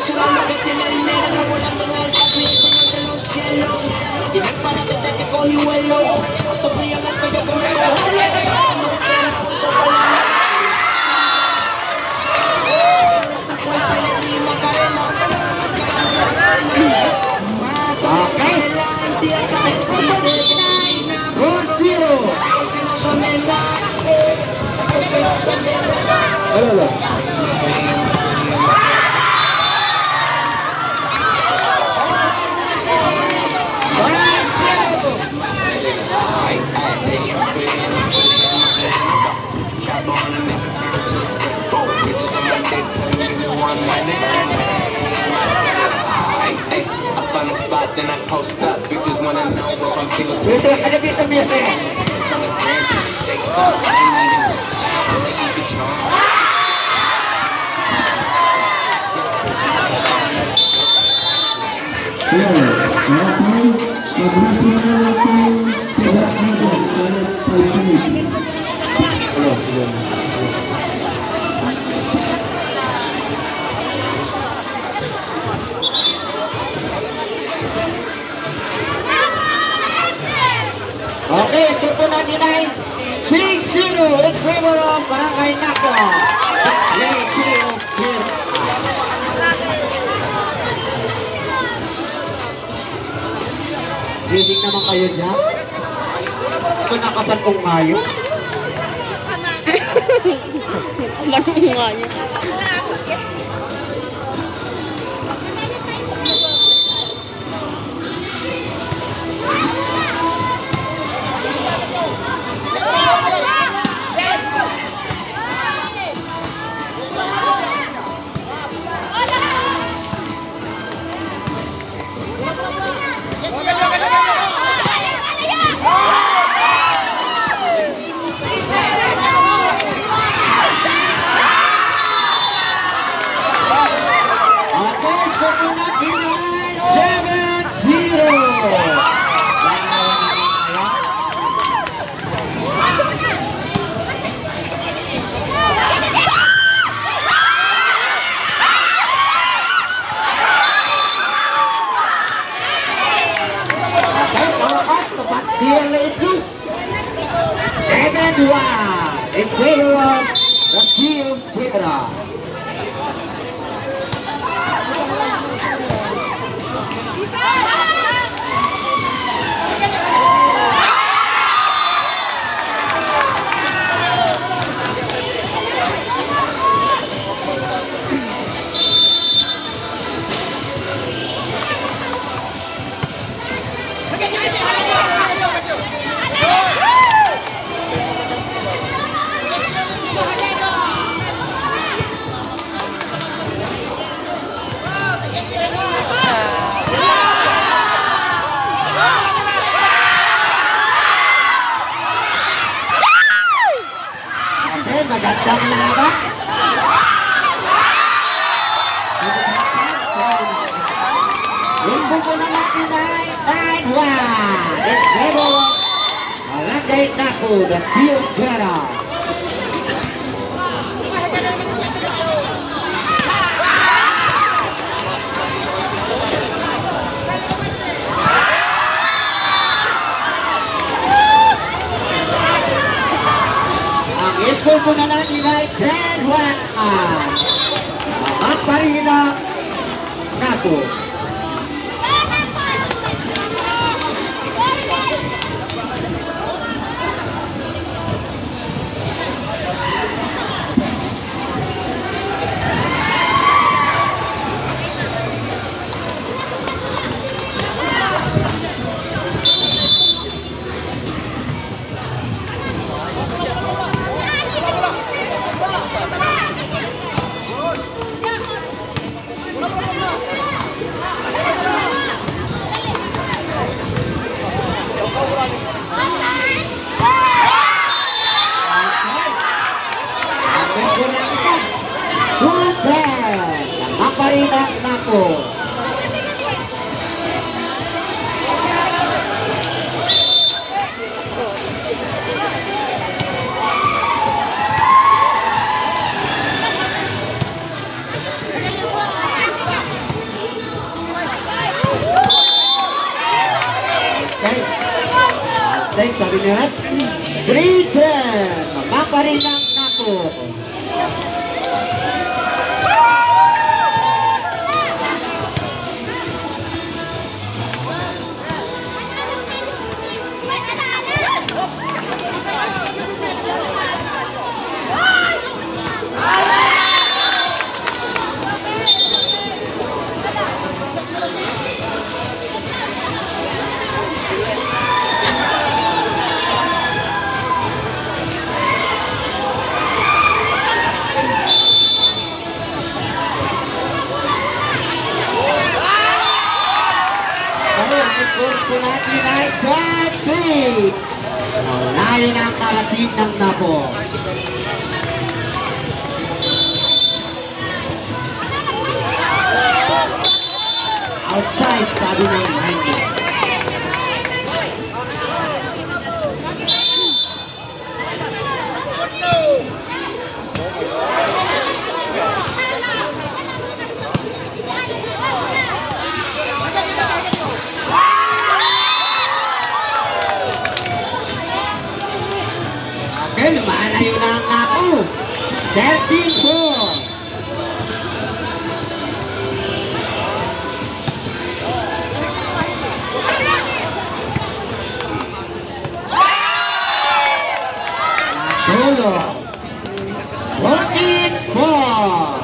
censurando que tiene dinero, volando en el paso y el señor de los cielos. Dime para que te que cogí vuelo, tanto frío en el cuello con el then I post up, bitches wanna know if I'm single. Ito, kalapit ang biya sa'yo. Okay, ito na dinay 6-0 in favor of Barangay Naco. 6-0 here. Reading naman kayo dyan? Manakasan kong ngayo. Manong ngayo. In favor of the team Petra. Magandang laban. Yung buko na natin ay 9-1. In favor of Barangay Naco, the field better. Ito po na natin ay 10-1 ang Parina Naco. Parina Naco. sabi niya. 3-10. Mapa rin ang Napo. Score natin ay 5-3. Layo na ang narating ng Napo. Outside, sabi ng Henry. Lumalayo na ang Napo. 13-4. Natolo. 14-4.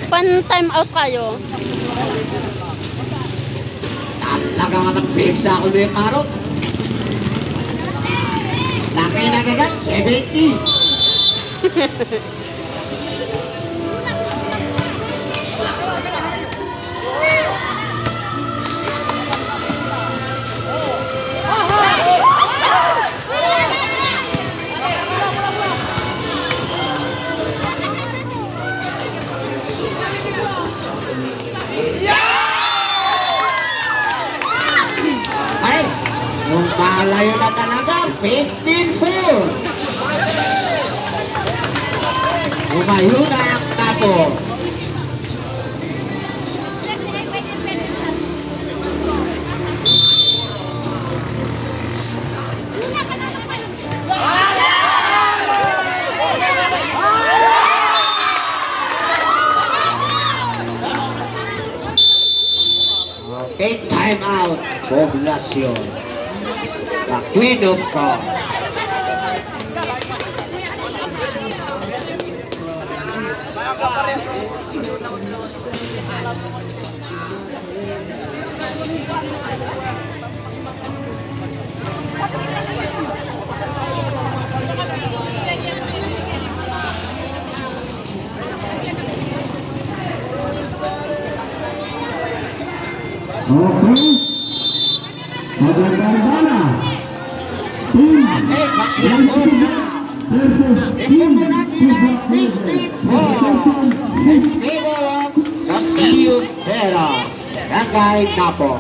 Pan-time out kayo. Talaga nga nagpigsa ako na yung marot. Laki na agad, 70. Yung malayo na talaga, 15-4. Umayo na ang Napo. Okay, time out. Poblacion. The Queen of God. Barangay Napo.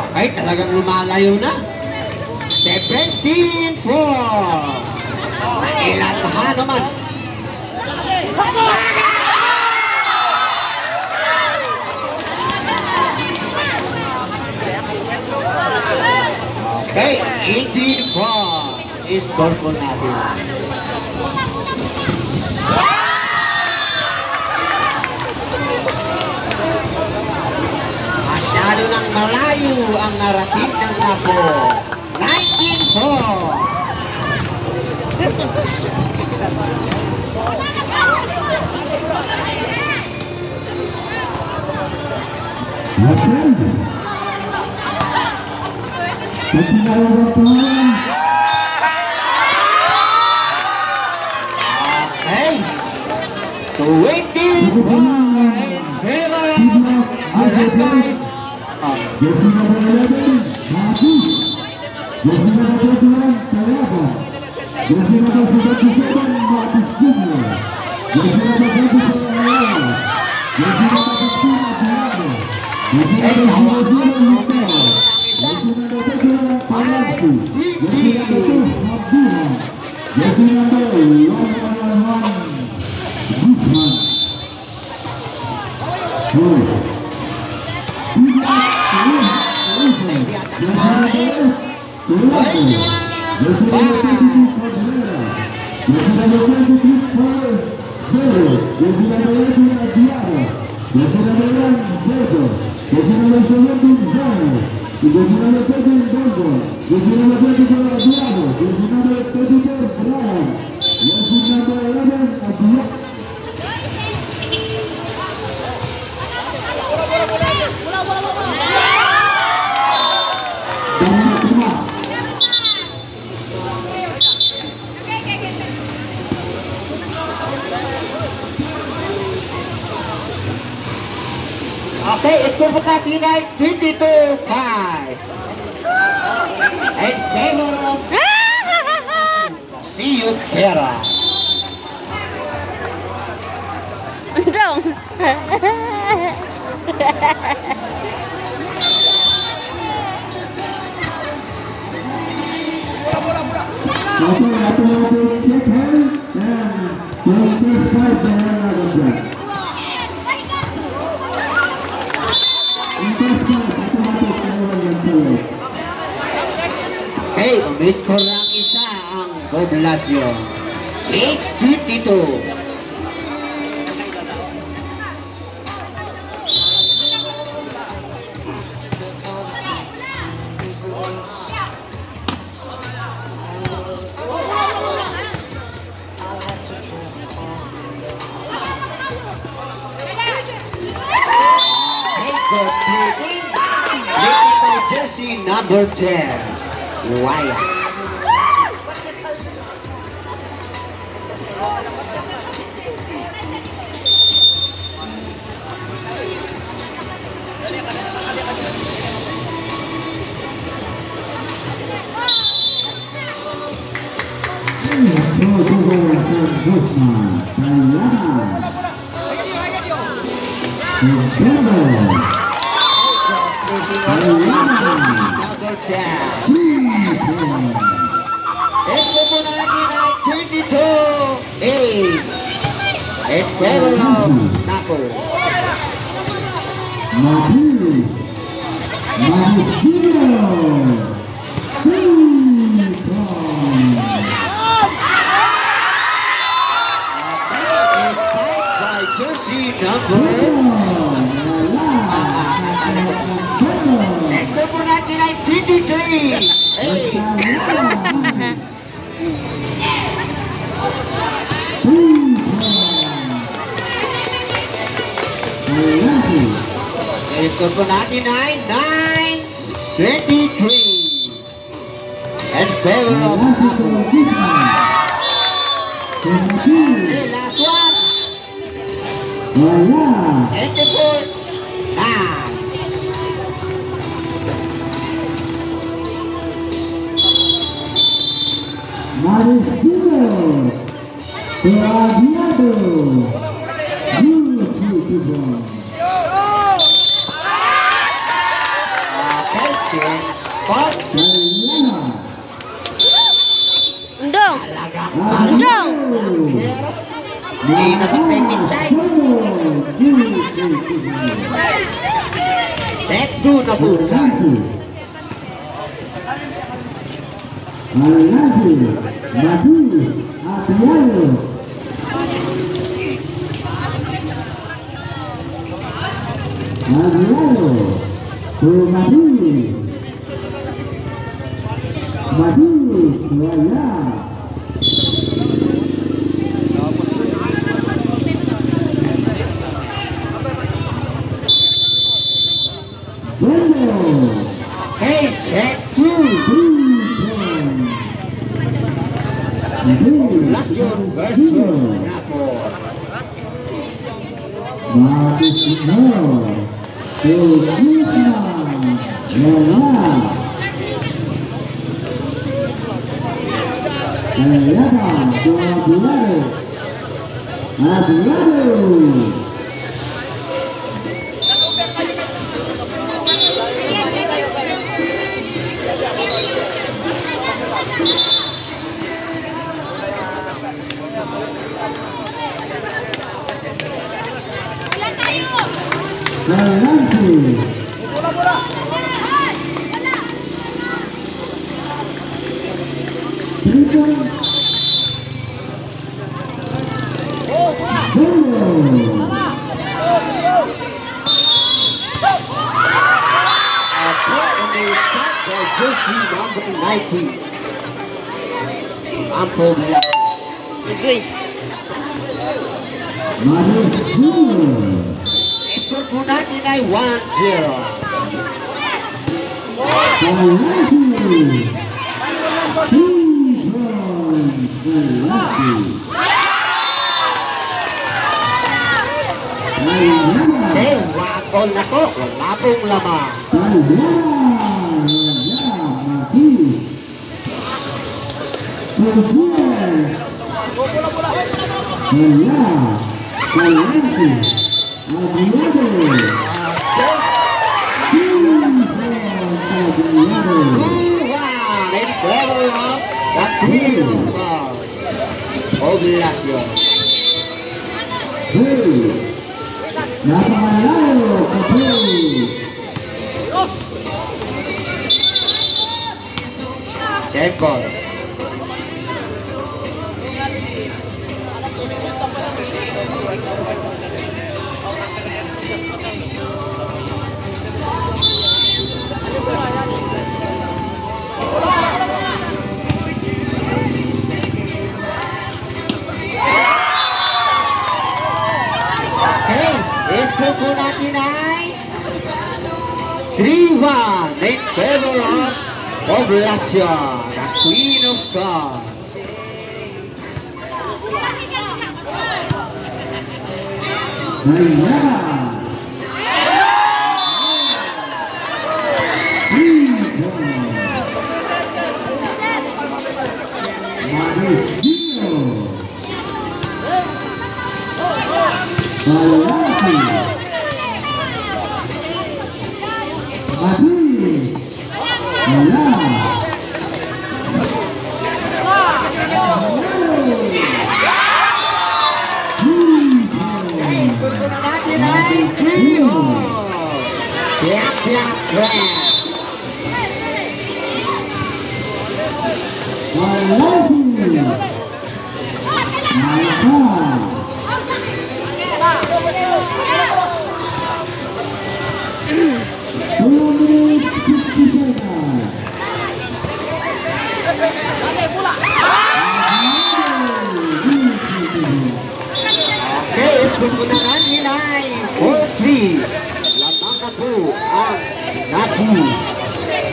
Okay, talagang lumalayo na. 17-4. Nailantahan naman. Okay, 18-4 is score po natin. Masyado ng malayo ang narating ng Napo. 19-4. Okay. 21. Okay, skor Bekasi naik 22-5. In favor of Siyut Hera. Dong. Okay, skor lang isa ang Poblasyon. 6-52. Jersey number 10, Wyatt. Skor 99, 9-23. And favor of the last one. And the fourth. Dong. Dong. Hindi nakapengin sa'y. Set 2 na po sa'y. Hey, check 2. Laksyon versus Napol. Adriano. Uy. Skor po natin ay 1-0. Wakol na ko, wala pong lamang. Cekol. Skor po natin ay 3-1 in favor of Poblacion, the Queen of God. Kemenangan nilai 4-3. Lamang po ang Napu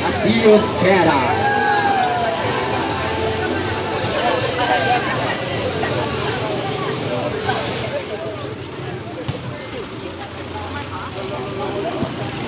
Asios Pera.